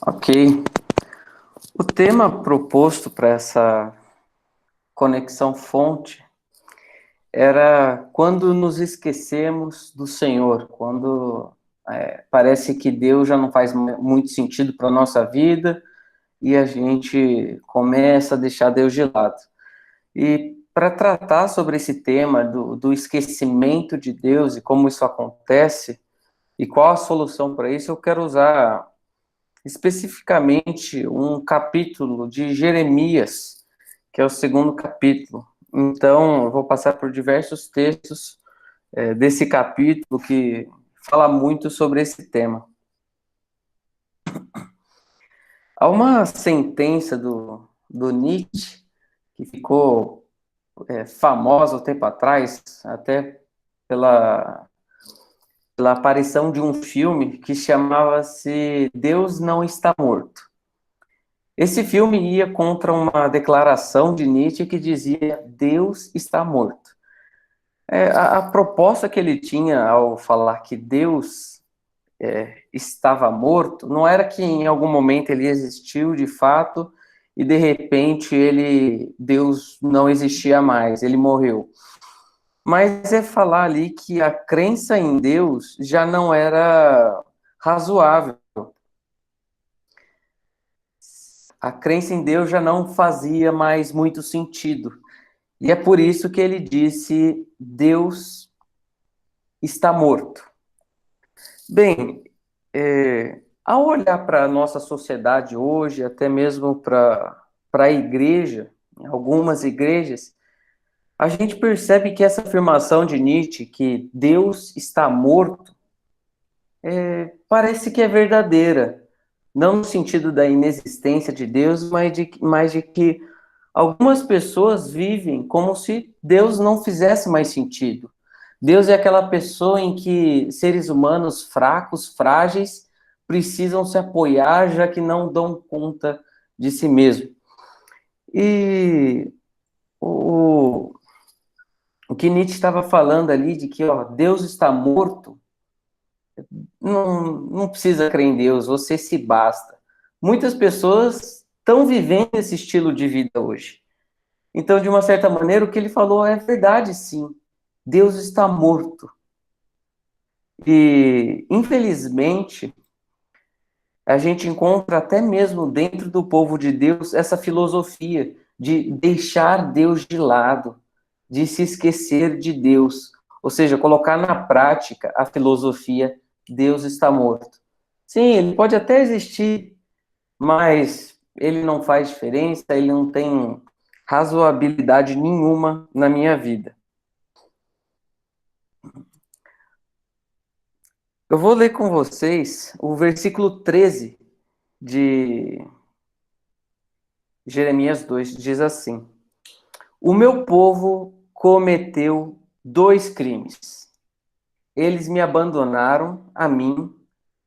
Ok. O tema proposto para essa conexão fonte era quando nos esquecemos do Senhor, quando parece que Deus já não faz muito sentido para a nossa vida e a gente começa a deixar Deus de lado. E para tratar sobre esse tema do esquecimento de Deus e como isso acontece e qual a solução para isso, eu quero usar especificamente um capítulo de Jeremias, que é o segundo capítulo. Então, eu vou passar por diversos textos desse capítulo que fala muito sobre esse tema. Há uma sentença do Nietzsche que ficou famosa um tempo atrás, até pela, pela aparição de um filme que chamava-se Deus Não Está Morto. Esse filme ia contra uma declaração de Nietzsche que dizia Deus está morto. A proposta que ele tinha ao falar que Deus estava morto não era que em algum momento ele existiu de fato e de repente Deus não existia mais, ele morreu. Mas é falar ali que a crença em Deus já não era razoável. A crença em Deus já não fazia mais muito sentido. E é por isso que ele disse: Deus está morto. Bem, ao olhar para a nossa sociedade hoje, até mesmo para a igreja, algumas igrejas, a gente percebe que essa afirmação de Nietzsche, que Deus está morto, parece que é verdadeira. Não no sentido da inexistência de Deus, mas de que algumas pessoas vivem como se Deus não fizesse mais sentido. Deus é aquela pessoa em que seres humanos fracos, frágeis, precisam se apoiar, já que não dão conta de si mesmo. E o, o que Nietzsche estava falando ali, de que Deus está morto, não precisa crer em Deus, você se basta. Muitas pessoas estão vivendo esse estilo de vida hoje. Então, de uma certa maneira, o que ele falou é verdade, sim. Deus está morto. E, infelizmente, a gente encontra até mesmo dentro do povo de Deus essa filosofia de deixar Deus de lado, de se esquecer de Deus. Ou seja, colocar na prática a filosofia Deus está morto. Sim, ele pode até existir, mas ele não faz diferença, ele não tem razoabilidade nenhuma na minha vida. Eu vou ler com vocês o versículo 13 de Jeremias 2, diz assim: O meu povo cometeu dois crimes. Eles me abandonaram, a mim,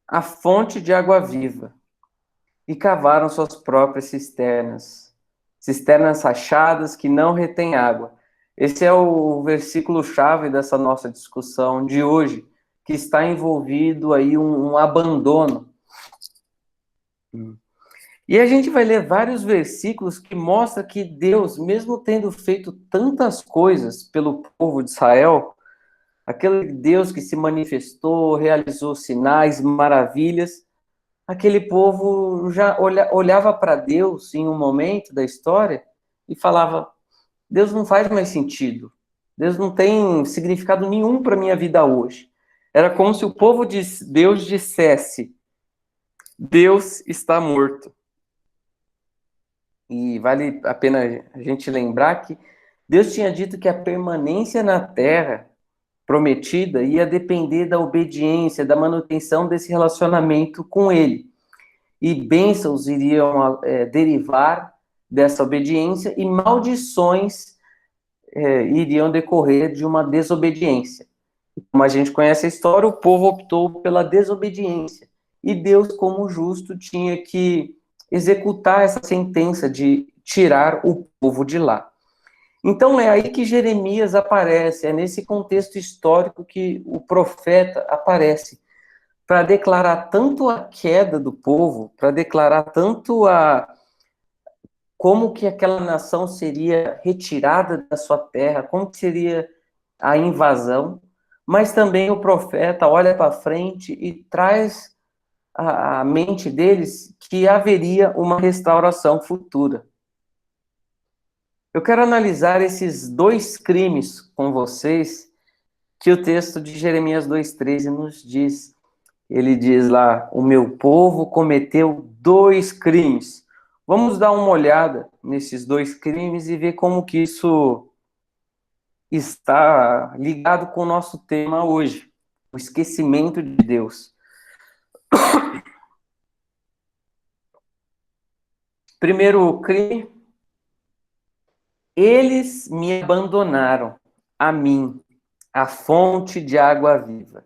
a fonte de água viva, e cavaram suas próprias cisternas, cisternas rachadas que não retêm água. Esse é o versículo-chave dessa nossa discussão de hoje, que está envolvido aí um abandono. E a gente vai ler vários versículos que mostram que Deus, mesmo tendo feito tantas coisas pelo povo de Israel, aquele Deus que se manifestou, realizou sinais, maravilhas, aquele povo já olhava para Deus em um momento da história e falava: Deus não faz mais sentido, Deus não tem significado nenhum para a minha vida hoje. Era como se o povo de Deus dissesse: Deus está morto. E vale a pena a gente lembrar que Deus tinha dito que a permanência na terra prometida ia depender da obediência, da manutenção desse relacionamento com Ele. E bênçãos iriam derivar dessa obediência e maldições iriam decorrer de uma desobediência. Como a gente conhece a história, o povo optou pela desobediência. E Deus, como justo, tinha que executar essa sentença de tirar o povo de lá. Então é aí que Jeremias aparece, é nesse contexto histórico que o profeta aparece, para declarar tanto a queda do povo, para declarar tanto como que aquela nação seria retirada da sua terra, como que seria a invasão, mas também o profeta olha para frente e traz à mente deles que haveria uma restauração futura. Eu quero analisar esses dois crimes com vocês que o texto de Jeremias 2,13 nos diz. Ele diz lá: o meu povo cometeu dois crimes. Vamos dar uma olhada nesses dois crimes e ver como que isso está ligado com o nosso tema hoje, o esquecimento de Deus. Primeiro crime, eles me abandonaram, a mim, a fonte de água viva.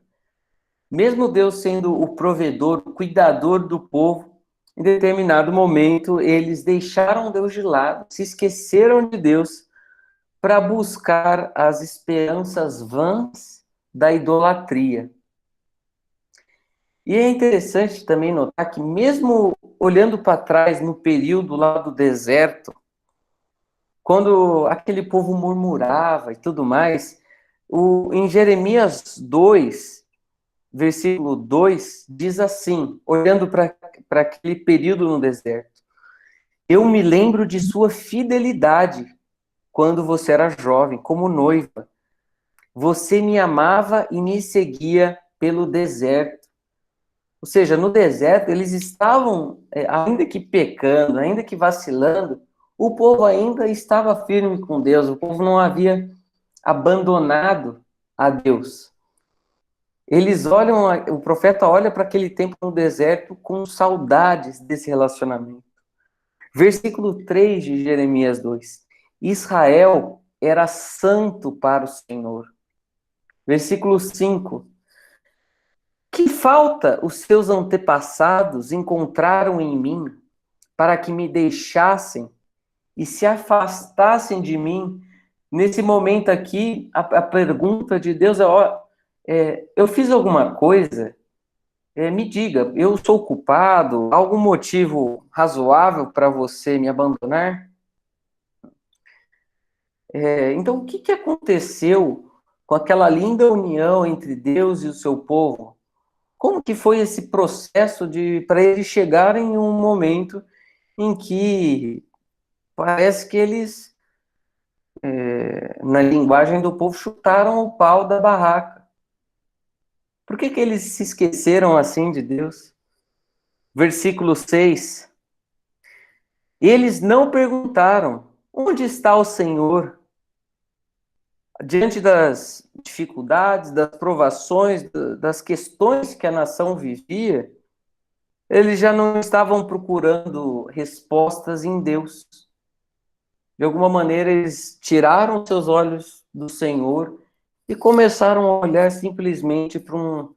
Mesmo Deus sendo o provedor, o cuidador do povo, em determinado momento eles deixaram Deus de lado, se esqueceram de Deus para buscar as esperanças vãs da idolatria. E é interessante também notar que, mesmo olhando para trás no período lá do deserto, quando aquele povo murmurava e tudo mais, em Jeremias 2, versículo 2, diz assim, olhando para aquele período no deserto: eu me lembro de sua fidelidade quando você era jovem, como noiva. Você me amava e me seguia pelo deserto. Ou seja, no deserto eles estavam, ainda que pecando, ainda que vacilando, o povo ainda estava firme com Deus, o povo não havia abandonado a Deus. Eles olham, o profeta olha para aquele tempo no deserto com saudades desse relacionamento. Versículo 3 de Jeremias 2. Israel era santo para o Senhor. Versículo 5. Que falta os seus antepassados encontraram em mim para que me deixassem e se afastassem de mim? Nesse momento aqui, a pergunta de Deus eu fiz alguma coisa? Me diga, eu sou culpado? Há algum motivo razoável para você me abandonar? Então, o que aconteceu com aquela linda união entre Deus e o seu povo? Como que foi esse processo para eles chegarem em um momento em que parece que eles, na linguagem do povo, chutaram o pau da barraca? Por que eles se esqueceram assim de Deus? Versículo 6. Eles não perguntaram: onde está o Senhor? Diante das dificuldades, das provações, das questões que a nação vivia, eles já não estavam procurando respostas em Deus. De alguma maneira, eles tiraram seus olhos do Senhor e começaram a olhar simplesmente para um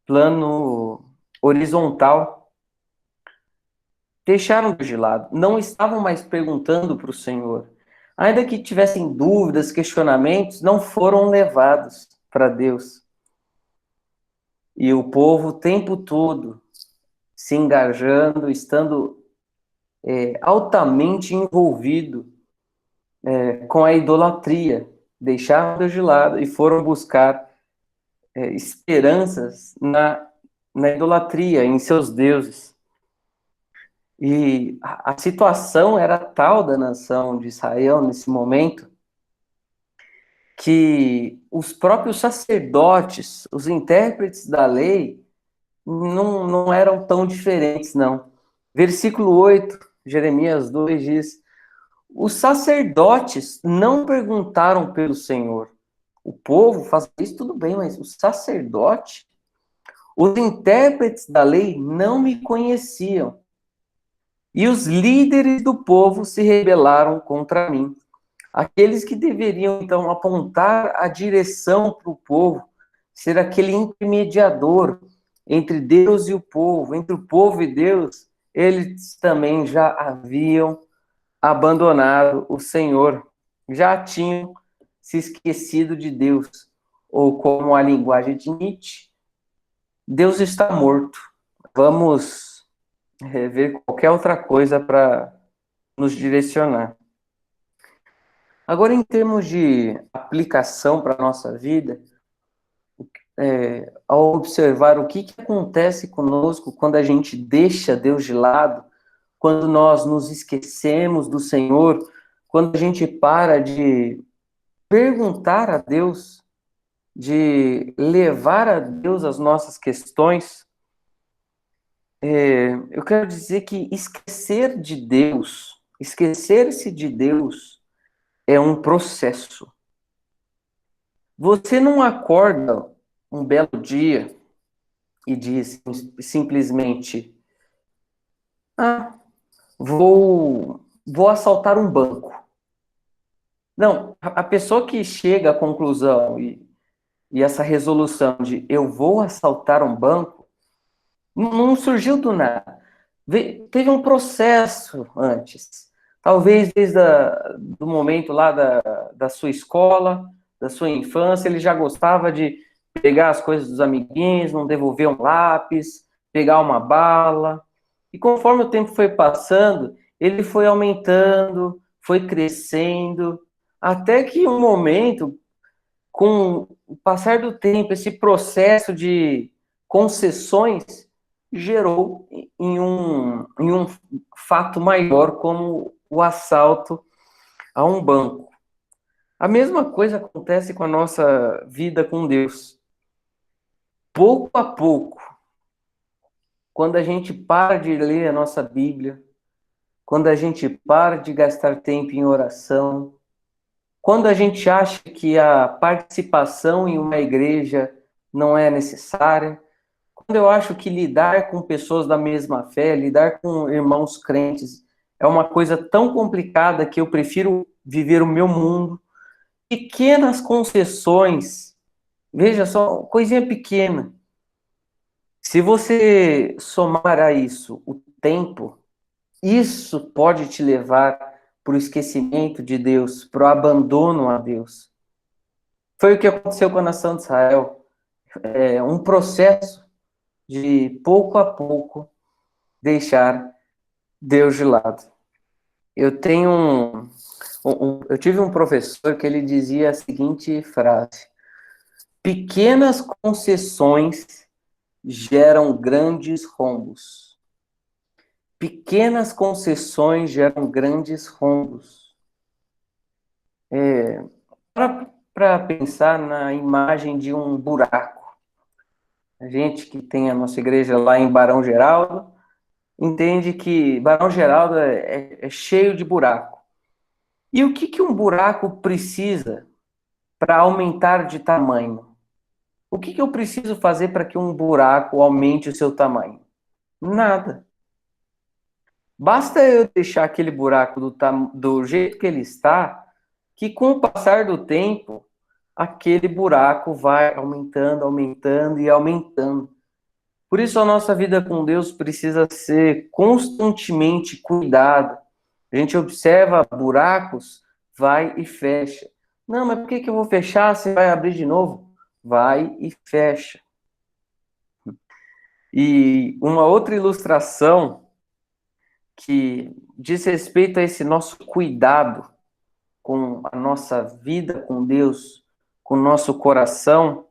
plano horizontal. Deixaram de lado, não estavam mais perguntando para o Senhor. Ainda que tivessem dúvidas, questionamentos, não foram levados para Deus. E o povo o tempo todo se engajando, estando altamente envolvido com a idolatria. Deixaram Deus de lado e foram buscar esperanças na idolatria, em seus deuses. E a situação era tal da nação de Israel nesse momento que os próprios sacerdotes, os intérpretes da lei, não eram tão diferentes, não. Versículo 8, Jeremias 2 diz: os sacerdotes não perguntaram pelo Senhor. O povo faz isso, tudo bem, mas o sacerdote, os intérpretes da lei não me conheciam. E os líderes do povo se rebelaram contra mim. Aqueles que deveriam, então, apontar a direção para o povo, ser aquele intermediador entre Deus e o povo, entre o povo e Deus, eles também já haviam abandonado o Senhor, já tinham se esquecido de Deus, ou como a linguagem de Nietzsche, Deus está morto. Vamos ver qualquer outra coisa para nos direcionar. Agora, em termos de aplicação para a nossa vida, ao observar o que acontece conosco quando a gente deixa Deus de lado, quando nós nos esquecemos do Senhor, quando a gente para de perguntar a Deus, de levar a Deus as nossas questões, eu quero dizer que esquecer de Deus, esquecer-se de Deus é um processo. Você não acorda um belo dia e diz simplesmente: ah, vou assaltar um banco. Não, a pessoa que chega à conclusão e essa resolução de eu vou assaltar um banco, não surgiu do nada. Teve um processo antes. Talvez desde do momento lá da sua escola, da sua infância, ele já gostava de pegar as coisas dos amiguinhos, não devolver um lápis, pegar uma bala. E conforme o tempo foi passando, ele foi aumentando, foi crescendo, até que um momento, com o passar do tempo, esse processo de concessões gerou em um fato maior, como o assalto a um banco. A mesma coisa acontece com a nossa vida com Deus. Pouco a pouco, quando a gente para de ler a nossa Bíblia, quando a gente para de gastar tempo em oração, quando a gente acha que a participação em uma igreja não é necessária, quando eu acho que lidar com pessoas da mesma fé, lidar com irmãos crentes, é uma coisa tão complicada que eu prefiro viver o meu mundo, pequenas concessões, veja só, coisinha pequena. Se você somar a isso o tempo, isso pode te levar para o esquecimento de Deus, para o abandono a Deus. Foi o que aconteceu com a nação de Israel. É um processo de pouco a pouco deixar Deus de lado. Eu tenho eu tive um professor que ele dizia a seguinte frase: pequenas concessões geram grandes rombos. Pequenas concessões geram grandes rombos. Para pensar na imagem de um buraco. A gente que tem a nossa igreja lá em Barão Geraldo entende que Barão Geraldo é cheio de buraco. E o que um buraco precisa para aumentar de tamanho? O que eu preciso fazer para que um buraco aumente o seu tamanho? Nada. Basta eu deixar aquele buraco do jeito que ele está, que com o passar do tempo, aquele buraco vai aumentando, aumentando e aumentando. Por isso a nossa vida com Deus precisa ser constantemente cuidada. A gente observa buracos, vai e fecha. Não, mas por que eu vou fechar se vai abrir de novo? Vai e fecha. E uma outra ilustração que diz respeito a esse nosso cuidado com a nossa vida com Deus, com o nosso coração,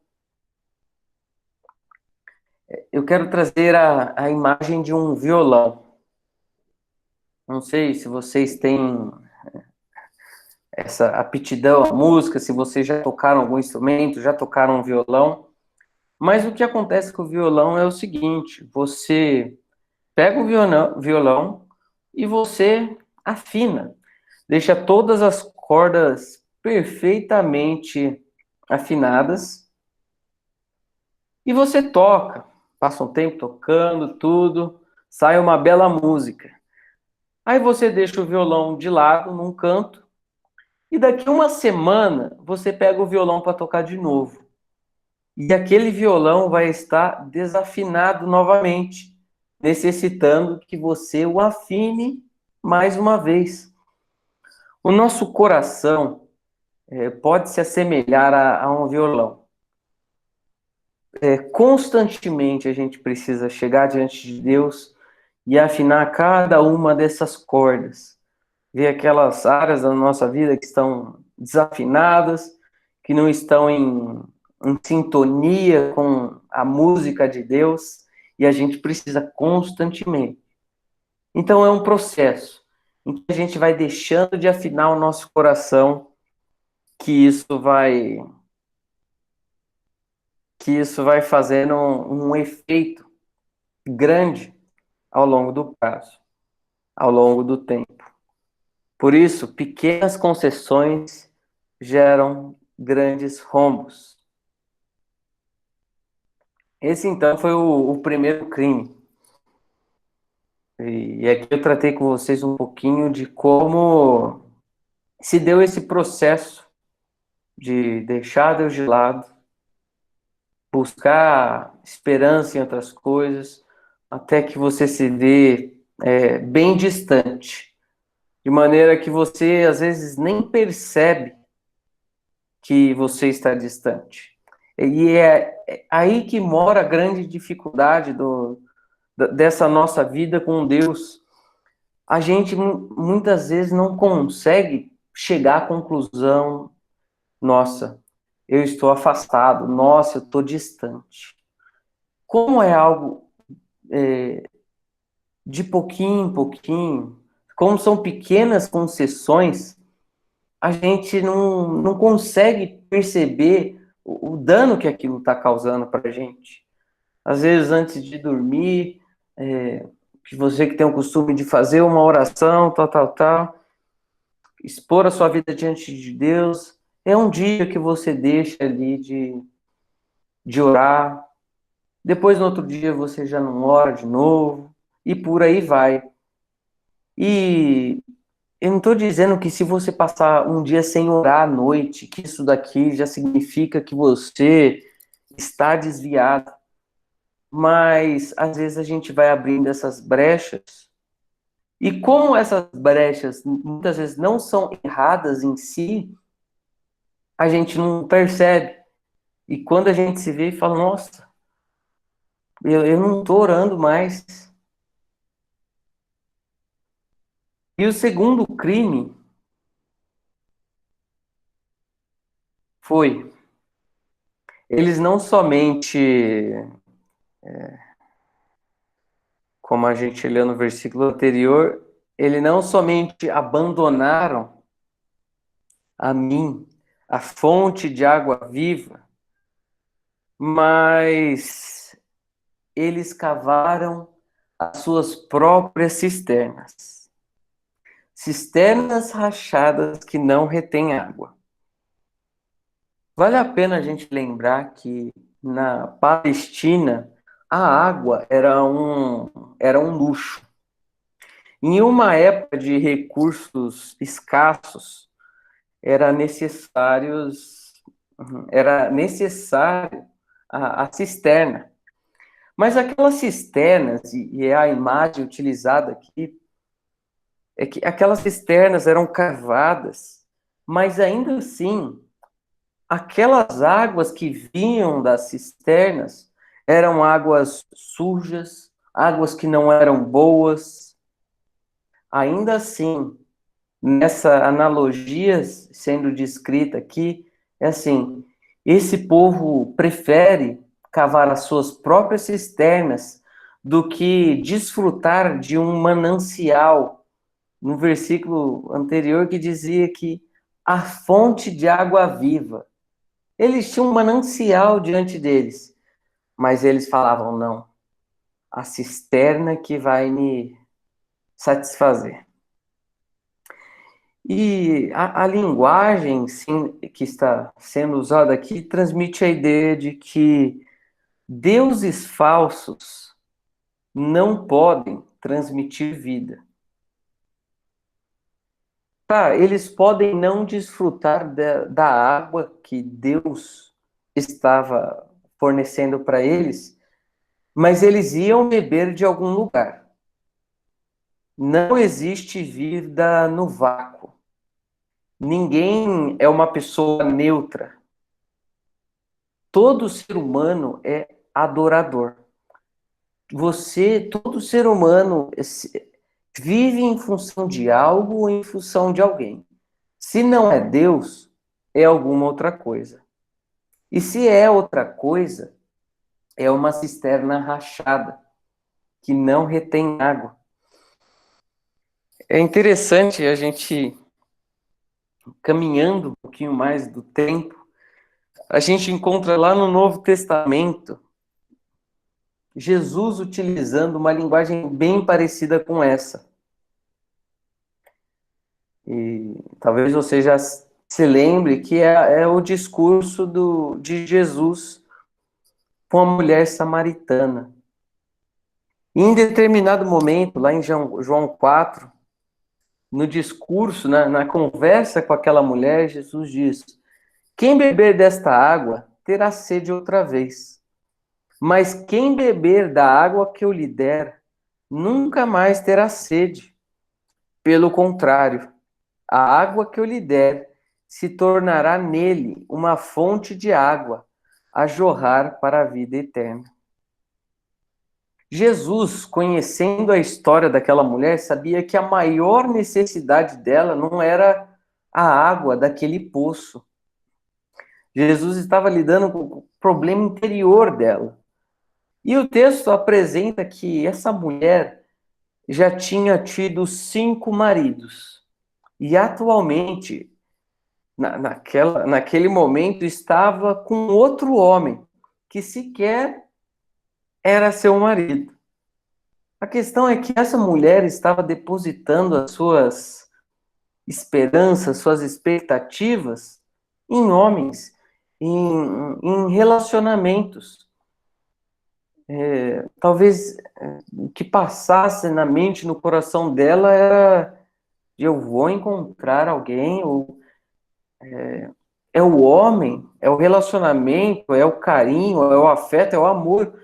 eu quero trazer a imagem de um violão. Não sei se vocês têm essa aptidão à música, se vocês já tocaram algum instrumento, já tocaram um violão, mas o que acontece com o violão é o seguinte: você pega o violão e você afina, deixa todas as cordas perfeitamente afinadas e você toca, passa um tempo tocando tudo, sai uma bela música. Aí você deixa o violão de lado, num canto, e daqui uma semana você pega o violão para tocar de novo. E aquele violão vai estar desafinado novamente, necessitando que você o afine mais uma vez. O nosso coração pode se assemelhar a um violão. constantemente a gente precisa chegar diante de Deus e afinar cada uma dessas cordas. Ver aquelas áreas da nossa vida que estão desafinadas, que não estão em sintonia com a música de Deus, e a gente precisa constantemente. Então é um processo em que a gente vai deixando de afinar o nosso coração, que isso vai fazendo um efeito grande ao longo do prazo, ao longo do tempo. Por isso, pequenas concessões geram grandes rombos. Esse, então, foi o primeiro crime. E aqui eu tratei com vocês um pouquinho de como se deu esse processo de deixar Deus de lado, buscar esperança em outras coisas, até que você se vê bem distante, de maneira que você, às vezes, nem percebe que você está distante. E é aí que mora a grande dificuldade dessa nossa vida com Deus. A gente muitas vezes não consegue chegar à conclusão: nossa, eu estou afastado, nossa, eu estou distante. Como é algo de pouquinho em pouquinho, como são pequenas concessões, a gente não consegue perceber o dano que aquilo está causando para a gente. Às vezes, antes de dormir, que você que tem o costume de fazer uma oração, tal, expor a sua vida diante de Deus, é um dia que você deixa ali de orar, depois no outro dia você já não ora de novo, e por aí vai. E eu não estou dizendo que se você passar um dia sem orar à noite, que isso daqui já significa que você está desviado. Mas às vezes a gente vai abrindo essas brechas. E como essas brechas muitas vezes não são erradas em si, a gente não percebe. E quando a gente se vê e fala: nossa, eu não estou orando mais. E o segundo crime foi: eles não somente, como a gente leu no versículo anterior, eles não somente abandonaram a mim, a fonte de água viva, mas eles cavaram as suas próprias cisternas. Cisternas rachadas que não retêm água. Vale a pena a gente lembrar que na Palestina a água era um luxo. Em uma época de recursos escassos, era necessário a cisterna. Mas aquelas cisternas, e é a imagem utilizada aqui, é que aquelas cisternas eram cavadas, mas ainda assim, aquelas águas que vinham das cisternas eram águas sujas, águas que não eram boas. Ainda assim, nessa analogia sendo descrita aqui, é assim: esse povo prefere cavar as suas próprias cisternas do que desfrutar de um manancial, no versículo anterior que dizia que a fonte de água viva. Eles tinham um manancial diante deles, mas eles falavam: não, a cisterna que vai me satisfazer. E a linguagem, sim, que está sendo usada aqui transmite a ideia de que deuses falsos não podem transmitir vida. Tá, eles podem não desfrutar da água que Deus estava fornecendo para eles, mas eles iam beber de algum lugar. Não existe vida no vácuo. Ninguém é uma pessoa neutra. Todo ser humano é adorador. Todo ser humano vive em função de algo ou em função de alguém. Se não é Deus, é alguma outra coisa. E se é outra coisa, é uma cisterna rachada, que não retém água. É interessante a gente, caminhando um pouquinho mais do tempo, a gente encontra lá no Novo Testamento Jesus utilizando uma linguagem bem parecida com essa. E talvez você já se lembre que é o discurso de Jesus com a mulher samaritana. Em determinado momento, lá em João 4, no discurso, na conversa com aquela mulher, Jesus diz: quem beber desta água terá sede outra vez. Mas quem beber da água que eu lhe der, nunca mais terá sede. Pelo contrário, a água que eu lhe der se tornará nele uma fonte de água a jorrar para a vida eterna. Jesus, conhecendo a história daquela mulher, sabia que a maior necessidade dela não era a água daquele poço. Jesus estava lidando com o problema interior dela. E o texto apresenta que essa mulher já tinha tido 5 maridos. E atualmente, naquele momento, estava com outro homem, que sequer era seu marido. A questão é que essa mulher estava depositando as suas esperanças, suas expectativas em homens, em relacionamentos. Talvez o que passasse na mente, no coração dela era: eu vou encontrar alguém, ou é o homem, é o relacionamento, é o carinho, é o afeto, é o amor.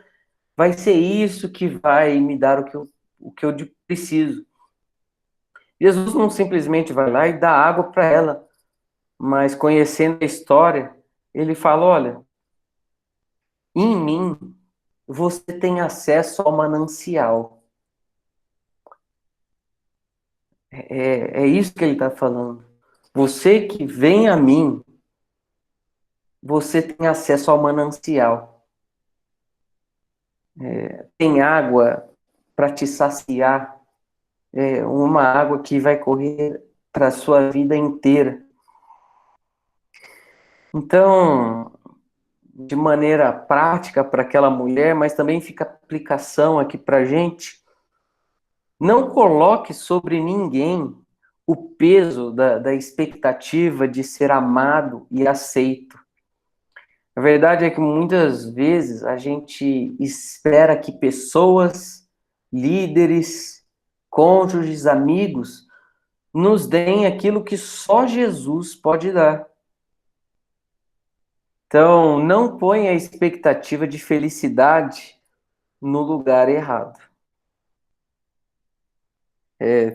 Vai ser isso que vai me dar o que eu preciso. Jesus não simplesmente vai lá e dá água para ela, mas conhecendo a história, ele fala: olha, em mim você tem acesso ao manancial. É isso que ele está falando. Você que vem a mim, você tem acesso ao manancial. Tem água para te saciar. Uma água que vai correr para a sua vida inteira. Então, de maneira prática para aquela mulher, mas também fica aplicação aqui para a gente, não coloque sobre ninguém o peso da expectativa de ser amado e aceito. A verdade é que muitas vezes a gente espera que pessoas, líderes, cônjuges, amigos, nos deem aquilo que só Jesus pode dar. Então, não ponha a expectativa de felicidade no lugar errado.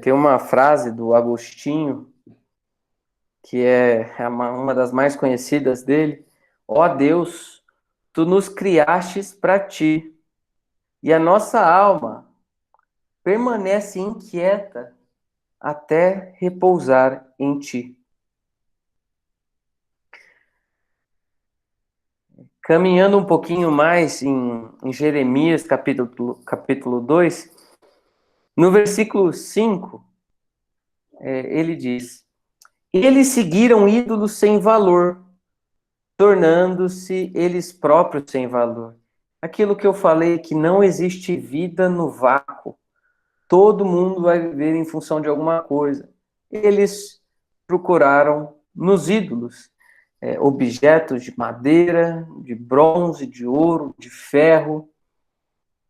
Tem uma frase do Agostinho, que é uma das mais conhecidas dele: ó Deus, tu nos criastes para ti, e a nossa alma permanece inquieta até repousar em ti. Caminhando um pouquinho mais em Jeremias, capítulo 2, no versículo 5, ele diz: eles seguiram ídolos sem valor, tornando-se eles próprios sem valor. Aquilo que eu falei, que não existe vida no vácuo. Todo mundo vai viver em função de alguma coisa. Eles procuraram nos ídolos objetos de madeira, de bronze, de ouro, de ferro,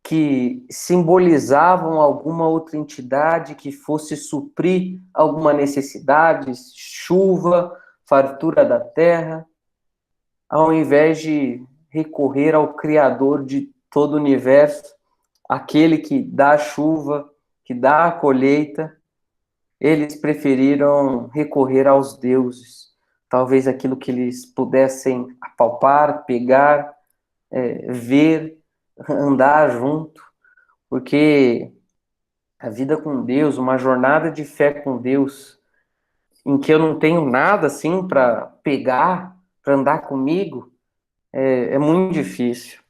que simbolizavam alguma outra entidade que fosse suprir alguma necessidade, chuva, fartura da terra, ao invés de recorrer ao Criador de todo o universo, aquele que dá a chuva, que dá a colheita. Eles preferiram recorrer aos deuses, talvez aquilo que eles pudessem apalpar, pegar, ver, andar junto, porque a vida com Deus, uma jornada de fé com Deus, em que eu não tenho nada assim para pegar, para andar comigo, é muito difícil.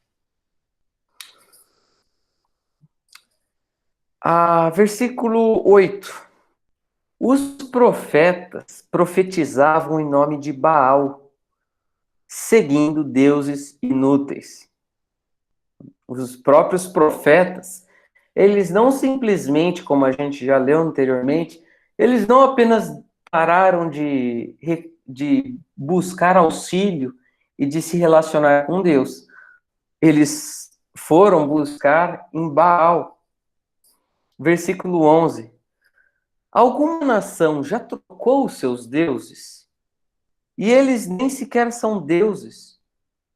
Versículo 8. Os profetas profetizavam em nome de Baal, seguindo deuses inúteis. Os próprios profetas, eles não simplesmente, como a gente já leu anteriormente, eles não apenas pararam de buscar auxílio e de se relacionar com Deus. Eles foram buscar em Baal. Versículo 11. Alguma nação já trocou os seus deuses? E eles nem sequer são deuses.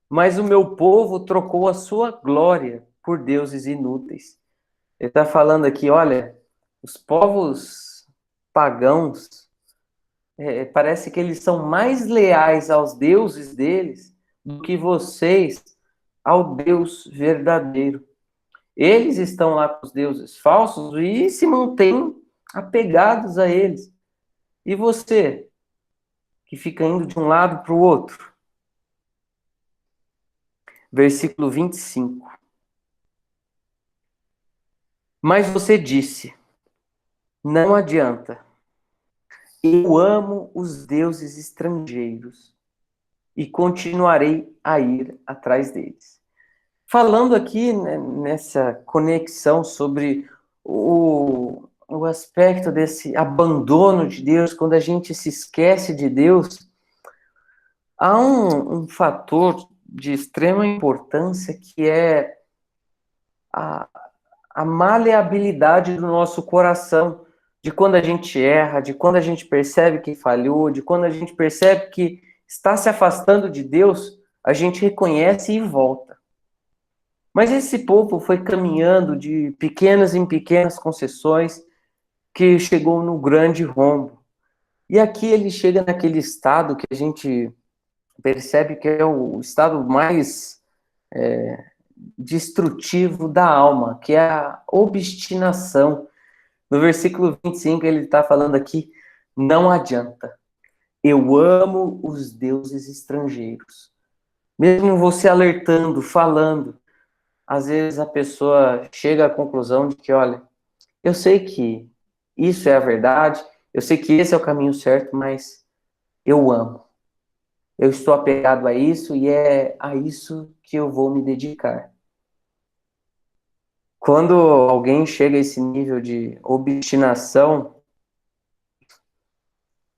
Mas o meu povo trocou a sua glória por deuses inúteis. Ele está falando aqui, olha, os povos pagãos, parece que eles são mais leais aos deuses deles do que vocês ao Deus verdadeiro. Eles estão lá com os deuses falsos e se mantêm apegados a eles. E você, que fica indo de um lado para o outro? Versículo 25. Mas você disse, não adianta. Eu amo os deuses estrangeiros e continuarei a ir atrás deles. Falando aqui, né, nessa conexão sobre o aspecto desse abandono de Deus, quando a gente se esquece de Deus, há um fator de extrema importância que é a, a maleabilidade do nosso coração, de quando a gente erra, de quando a gente percebe que falhou, de quando a gente percebe que está se afastando de Deus, a gente reconhece e volta. Mas esse povo foi caminhando de pequenas em pequenas concessões que chegou no grande rombo. E aqui ele chega naquele estado que a gente percebe que é o estado mais destrutivo da alma, que é a obstinação. No versículo 25 ele está falando aqui, não adianta. Eu amo os deuses estrangeiros. Mesmo você alertando, falando, às vezes a pessoa chega à conclusão de que, olha, eu sei que isso é a verdade, eu sei que esse é o caminho certo, mas eu amo. Eu estou apegado a isso e é a isso que eu vou me dedicar. Quando alguém chega a esse nível de obstinação,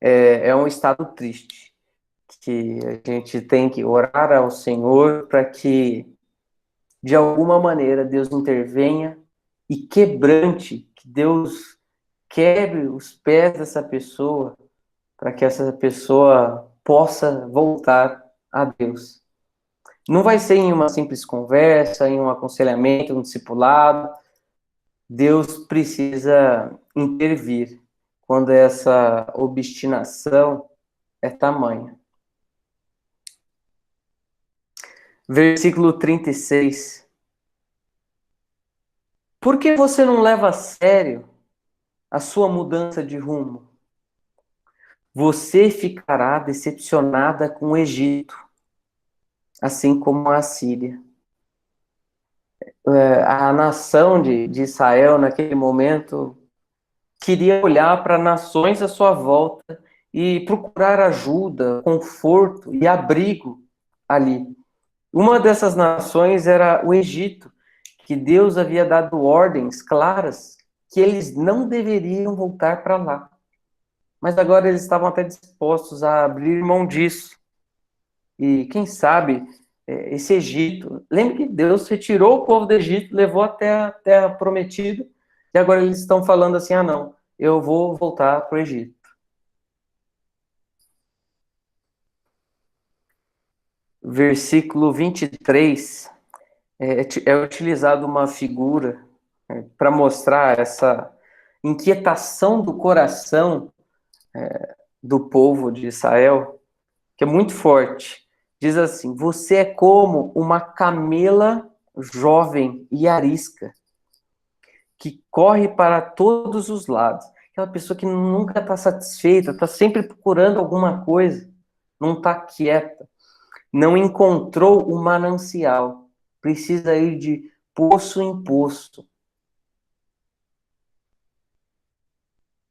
é um estado triste, que a gente tem que orar ao Senhor para que, de alguma maneira, Deus intervenha e quebrante, que Deus quebre os pés dessa pessoa, para que essa pessoa possa voltar a Deus. Não vai ser em uma simples conversa, em um aconselhamento, um discipulado. Deus precisa intervir quando essa obstinação é tamanha. Versículo 36. Por que você não leva a sério a sua mudança de rumo? Você ficará decepcionada com o Egito, assim como a Assíria. A nação de Israel, naquele momento, queria olhar para nações à sua volta e procurar ajuda, conforto e abrigo ali. Uma dessas nações era o Egito, que Deus havia dado ordens claras que eles não deveriam voltar para lá. Mas agora eles estavam até dispostos a abrir mão disso. E quem sabe esse Egito, lembre que Deus retirou o povo do Egito, levou até a terra prometida, e agora eles estão falando assim, não, eu vou voltar para o Egito. Versículo 23, é utilizado uma figura para mostrar essa inquietação do coração do povo de Israel. que é muito forte. Diz assim: você é como uma camela jovem e arisca, que corre para todos os lados. Aquela pessoa que nunca está satisfeita, está sempre procurando alguma coisa, não está quieta, não encontrou o manancial, precisa ir de poço em poço.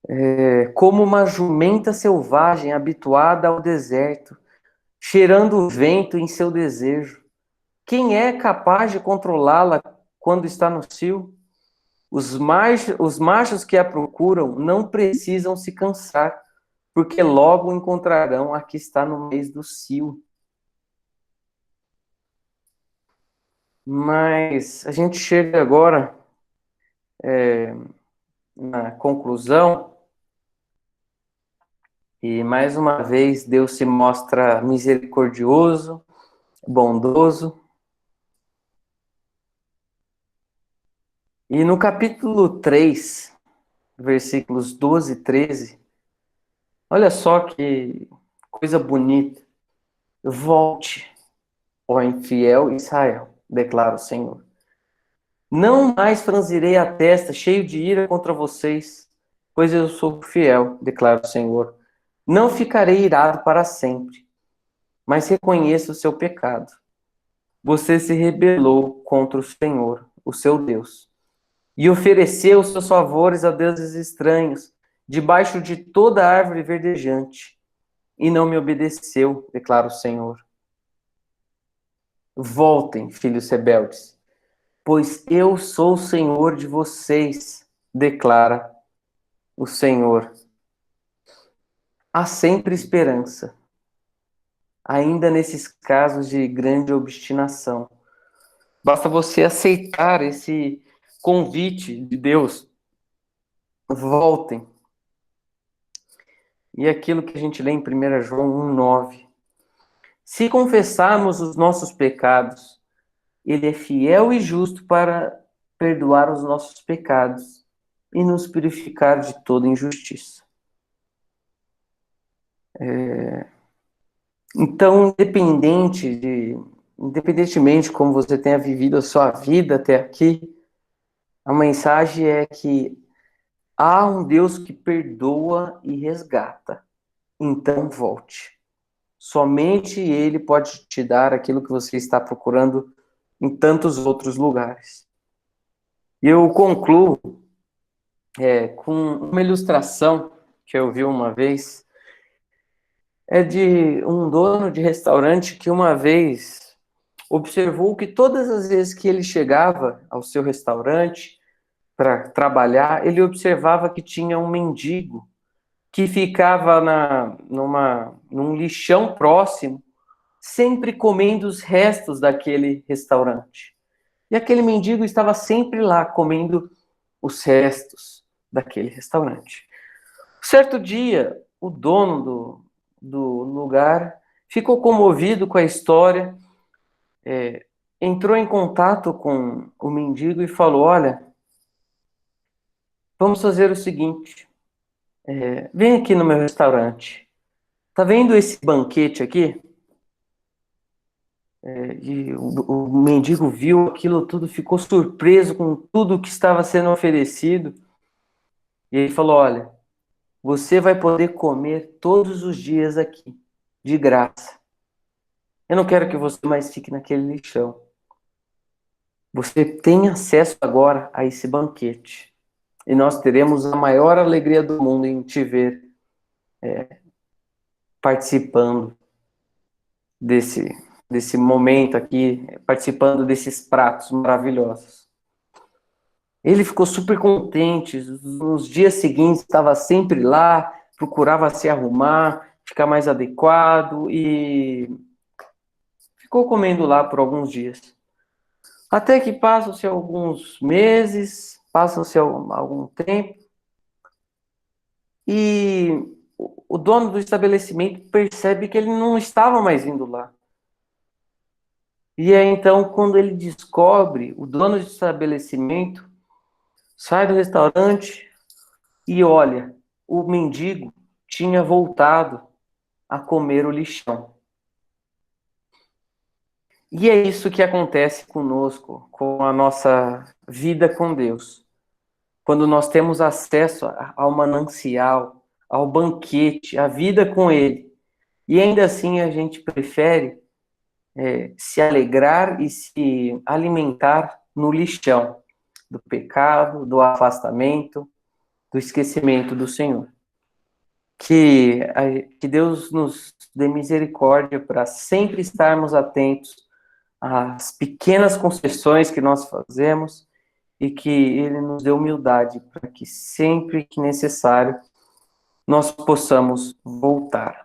É como uma jumenta selvagem habituada ao deserto, cheirando o vento em seu desejo. Quem é capaz de controlá-la quando está no cio? Os machos que a procuram não precisam se cansar, porque logo encontrarão a que está no mês do cio. Mas a gente chega agora na conclusão, e mais uma vez Deus se mostra misericordioso, bondoso. E no capítulo 3, versículos 12 e 13, olha só que coisa bonita. Volte, ó infiel Israel, declara o Senhor. Não mais franzirei a testa, cheio de ira contra vocês, pois eu sou fiel, declara o Senhor. Não ficarei irado para sempre, mas reconheço o seu pecado. Você se rebelou contra o Senhor, o seu Deus, e ofereceu seus favores a deuses estranhos, debaixo de toda árvore verdejante, e não me obedeceu, declara o Senhor. Voltem, filhos rebeldes, pois eu sou o Senhor de vocês, declara o Senhor. Há sempre esperança, ainda nesses casos de grande obstinação. Basta você aceitar esse convite de Deus. Voltem. E aquilo que a gente lê em 1 João 1,9. Se confessarmos os nossos pecados, Ele é fiel e justo para perdoar os nossos pecados e nos purificar de toda injustiça. Então, independentemente de como você tenha vivido a sua vida até aqui, a mensagem é que há um Deus que perdoa e resgata. Então, volte. Somente Ele pode te dar aquilo que você está procurando em tantos outros lugares. E eu concluo com uma ilustração que eu vi uma vez. É de um dono de restaurante que uma vez observou que todas as vezes que ele chegava ao seu restaurante para trabalhar, ele observava que tinha um mendigo que ficava num lixão próximo, sempre comendo os restos daquele restaurante. E aquele mendigo estava sempre lá comendo os restos daquele restaurante. Certo dia, o dono do lugar ficou comovido com a história, entrou em contato com o mendigo e falou: olha, vamos fazer o seguinte, vem aqui no meu restaurante. Tá vendo esse banquete aqui? E o mendigo viu aquilo tudo, ficou surpreso com tudo que estava sendo oferecido. E ele falou: olha, você vai poder comer todos os dias aqui, de graça. Eu não quero que você mais fique naquele lixão. Você tem acesso agora a esse banquete. E nós teremos a maior alegria do mundo em te ver participando desse momento aqui, participando desses pratos maravilhosos. Ele ficou super contente. Nos dias seguintes estava sempre lá, procurava se arrumar, ficar mais adequado e ficou comendo lá por alguns dias. Até que passam-se alguns meses, passam-se algum tempo, e o dono do estabelecimento percebe que ele não estava mais indo lá. E é então quando ele descobre, o dono do estabelecimento sai do restaurante e olha, o mendigo tinha voltado a comer o lixão. E é isso que acontece conosco, com a nossa vida com Deus. Quando nós temos acesso ao manancial, ao banquete, à vida com Ele, e ainda assim a gente prefere se alegrar e se alimentar no lixão do pecado, do afastamento, do esquecimento do Senhor. Que Deus nos dê misericórdia para sempre estarmos atentos às pequenas concessões que nós fazemos e que Ele nos dê humildade para que sempre que necessário nós possamos voltar.